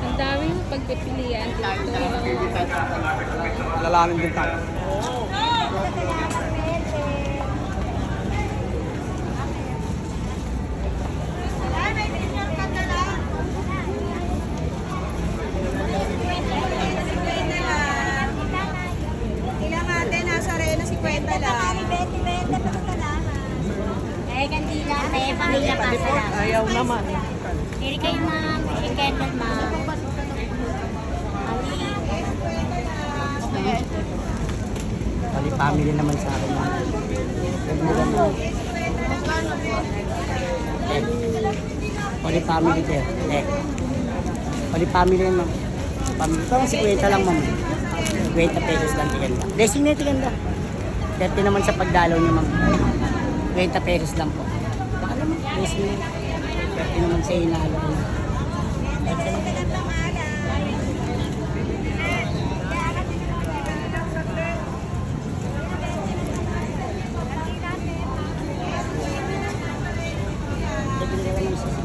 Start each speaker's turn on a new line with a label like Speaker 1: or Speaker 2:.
Speaker 1: Ang dami yung pagpipilian dito.
Speaker 2: Lalanin din tayo.
Speaker 3: Ilang ate, nasa rena 50 lang.
Speaker 4: Eh, kandila, may pamilya pa sila.
Speaker 2: Ayaw naman.
Speaker 4: Pili kayo ma'am, pili candle ma'am.
Speaker 2: Pali family naman sa akin. Pali family kayo. Pali family yun, ma'am. Ito ang 50 lang, ma'am. 20 pesos lang tiganda. Blessing na tiganda. 30 naman sa pagdalaw niyo, ma'am. 20 pesos lang po. Baka naman, blessing na. 30 naman sa inalo.